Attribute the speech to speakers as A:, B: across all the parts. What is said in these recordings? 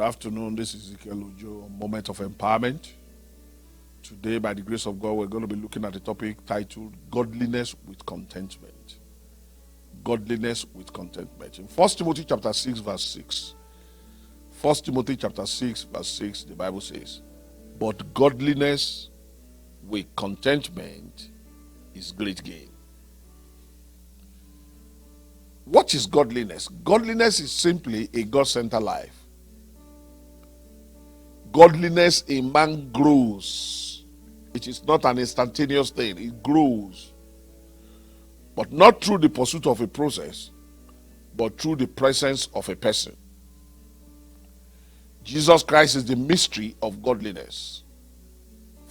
A: afternoon. This is Ezekiel Ojo, Moment of Empowerment. Today, by the grace of God, we're going to be looking at a topic titled Godliness with Contentment. Godliness with Contentment. In 1 Timothy chapter 6, verse 6. 1 Timothy chapter 6, verse 6, the Bible says, "But godliness with contentment is great gain." What is godliness? Godliness is simply a God-centered life. Godliness in man grows. It is not an instantaneous thing. It grows. But not through the pursuit of a process, but through the presence of a person. Jesus Christ is the mystery of godliness.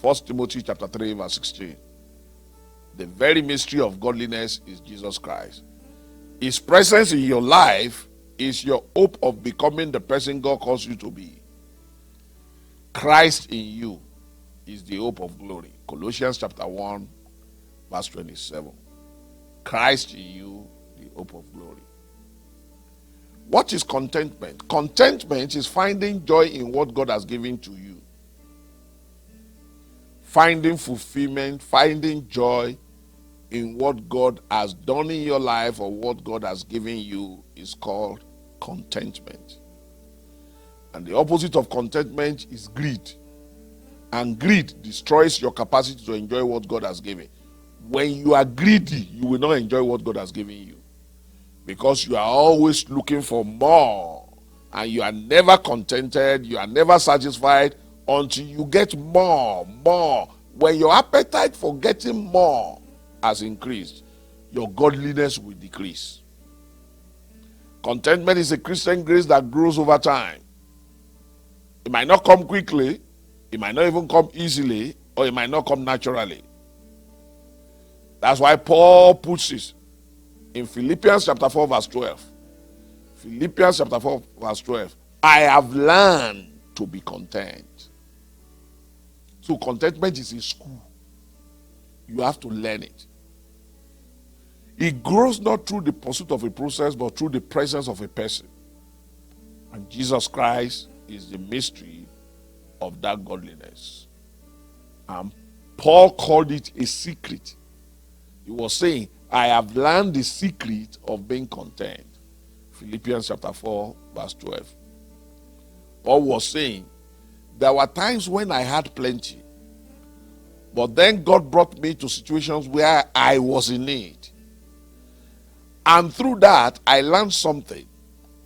A: 1 Timothy chapter 3, verse 16. The very mystery of godliness is Jesus Christ. His presence in your life is your hope of becoming the person God calls you to be. Christ in you is the hope of glory. Colossians chapter 1, verse 27. Christ in you, the hope of glory. What is contentment? Contentment is finding joy in what God has given to you. Finding fulfillment, finding joy in what God has done in your life or what God has given you is called contentment. And the opposite of contentment is greed. And greed destroys your capacity to enjoy what God has given. When you are greedy, you will not enjoy what God has given you. Because you are always looking for more. And you are never contented, you are never satisfied until you get more. When your appetite for getting more has increased, your godliness will decrease. Contentment is a Christian grace that grows over time. It might not come quickly, it might not even come easily, or it might not come naturally. That's why Paul puts it in Philippians chapter 4, verse 12. Philippians chapter 4, verse 12. I have learned to be content. So contentment is a school. You have to learn it. It grows not through the pursuit of a process, but through the presence of a person. And Jesus Christ is the mystery of that godliness. And Paul called it a secret. He was saying, I have learned the secret of being content. Philippians chapter 4, verse 12. Paul was saying, there were times when I had plenty, but then God brought me to situations where I was in need. And through that, I learned something.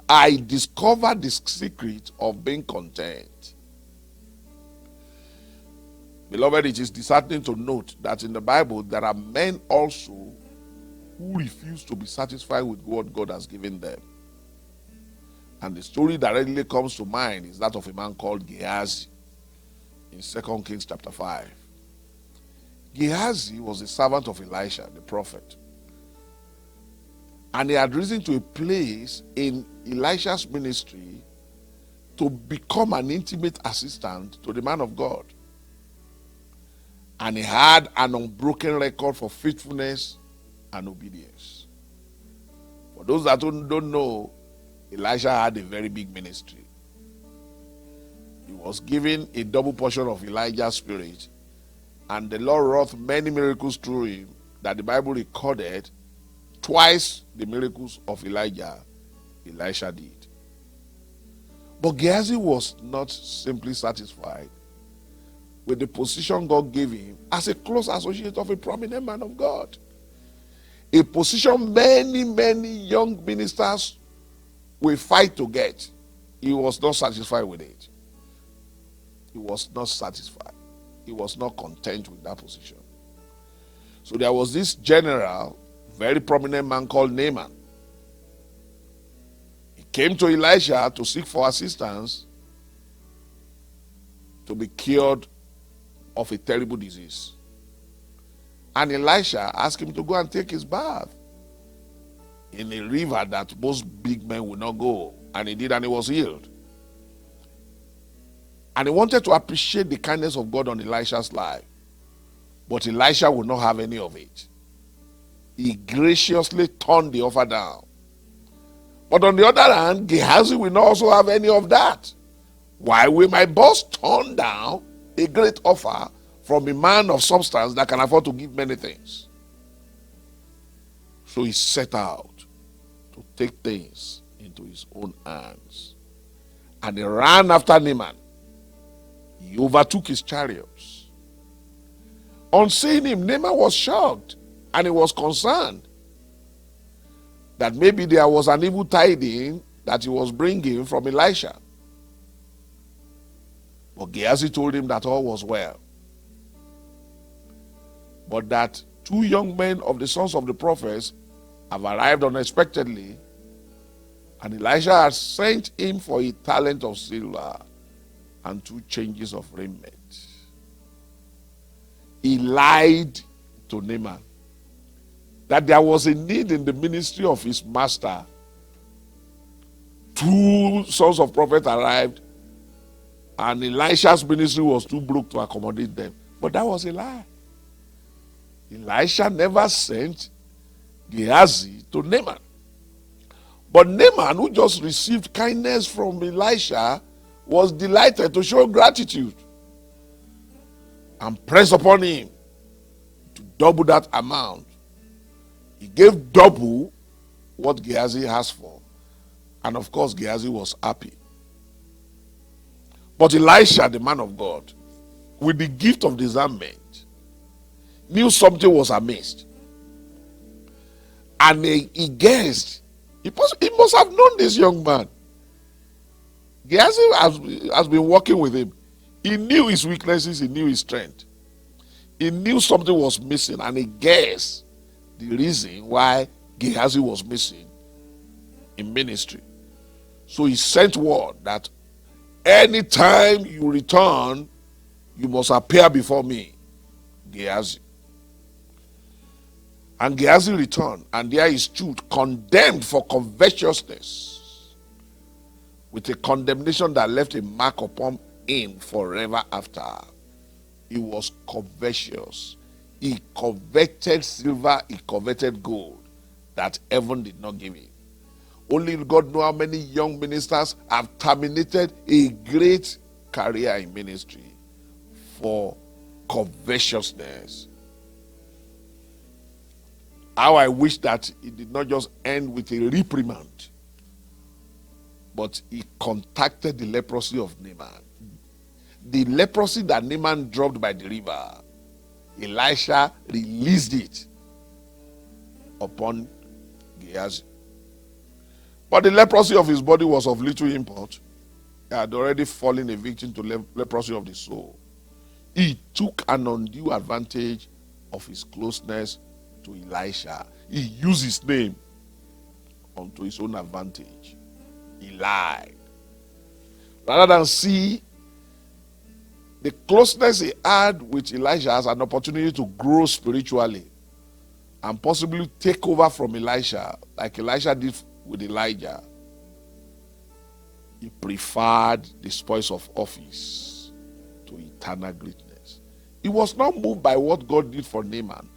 A: I discovered the secret of being content. Beloved, it is disheartening to note that in the Bible, there are men also who refuse to be satisfied with what God has given them. And the story that readily comes to mind is that of a man called Gehazi in 2 Kings chapter 5. Gehazi was a servant of Elisha, the prophet. And he had risen to a place in Elisha's ministry to become an intimate assistant to the man of God. And he had an unbroken record for faithfulness and obedience. For those that don't know, Elisha had a very big ministry. He was given a double portion of Elijah's spirit, and the Lord wrought many miracles through him that the Bible recorded. Twice the miracles of Elijah, Elisha did. But Gehazi was not simply satisfied with the position God gave him as a close associate of a prominent man of God. A position many young ministers will fight to get. He was not satisfied with it. He was not satisfied. He was not content with that position. So there was this general, very prominent man called Naaman. He came to Elisha to seek for assistance to be cured of a terrible disease. And Elisha asked him to go and take his bath in a river that most big men would not go. And he did, and he was healed. And he wanted to appreciate the kindness of God on Elisha's life. But Elisha would not have any of it. He graciously turned the offer down. But on the other hand, Gehazi will not also have any of that. Why will my boss turn down a great offer from a man of substance that can afford to give many things? So he set out to take things into his own hands. And he ran after Naaman. He overtook his chariots. On seeing him, Naaman was shocked and he was concerned that maybe there was an evil tidings that he was bringing from Elisha. But Gehazi told him that all was well, but that 2 young men of the sons of the prophets have arrived unexpectedly, and Elisha had sent him for a talent of silver and 2 changes of raiment. He lied to Naaman that there was a need in the ministry of his master. 2 sons of prophets arrived, and Elisha's ministry was too broke to accommodate them. But that was a lie. Elisha never sent Gehazi to Naaman. But Naaman, who just received kindness from Elisha, was delighted to show gratitude and press upon him to double that amount. He gave double what Gehazi asked for. And of course, Gehazi was happy. But Elisha, the man of God, with the gift of discernment, knew something was amiss. And he guessed. He must have known this young man. Gehazi has been working with him. He knew his weaknesses, he knew his strength. He knew something was missing, and he guessed the reason why Gehazi was missing in ministry. So he sent word that anytime you return, you must appear before me, Gehazi. And Gehazi returned, and there he stood, condemned for covetousness, with a condemnation that left a mark upon him forever after. He was covetous. He coveted silver, he coveted gold that heaven did not give him. Only God knows how many young ministers have terminated a great career in ministry for covetousness. How I wish that it did not just end with a reprimand, but he contacted the leprosy of Naaman. The leprosy that Naaman dropped by the river, Elisha released it upon Gehazi. But the leprosy of his body was of little import. He had already fallen a victim to leprosy of the soul. He took an undue advantage of his closeness to Elisha. He used his name unto his own advantage. He lied. Rather than see the closeness he had with Elisha as an opportunity to grow spiritually and possibly take over from Elisha, like Elisha did with Elijah, he preferred the spoils of office to eternal greatness. He was not moved by what God did for Naaman,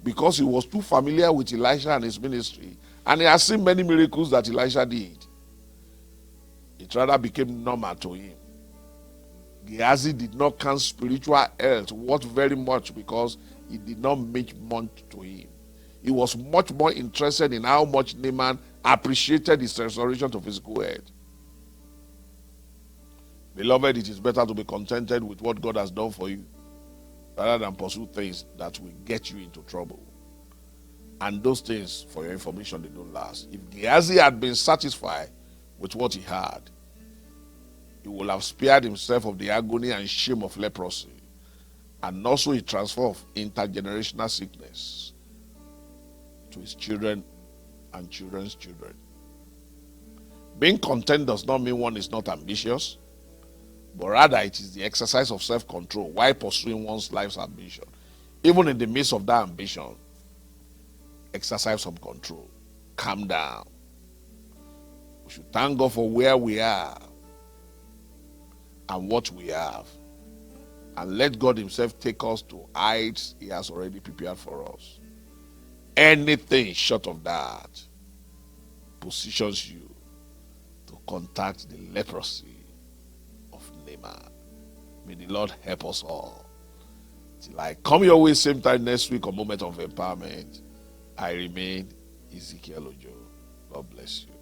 A: because he was too familiar with Elisha and his ministry, and he has seen many miracles that Elisha did. It rather became normal to him. Gehazi did not count spiritual health worth very much because it did not mean much to him. He was much more interested in how much Naaman appreciated his restoration to physical health. Beloved, it is better to be contented with what God has done for you rather than pursue things that will get you into trouble. And those things, for your information, they don't last. If Gehazi had been satisfied with what he had, he would have spared himself of the agony and shame of leprosy, and also a transfer of intergenerational sickness to his children and children's children. Being content does not mean one is not ambitious, but rather it is the exercise of self-control while pursuing one's life's ambition. Even in the midst of that ambition, exercise some control. Calm down. We should thank God for where we are and what we have, and let God himself take us to heights he has already prepared for us. Anything short of that positions you to contact the leprosy of personal. May the Lord help us all. Till I come your way same time next week on Moment of Empowerment, I remain Ezekiel Ojo. God bless you.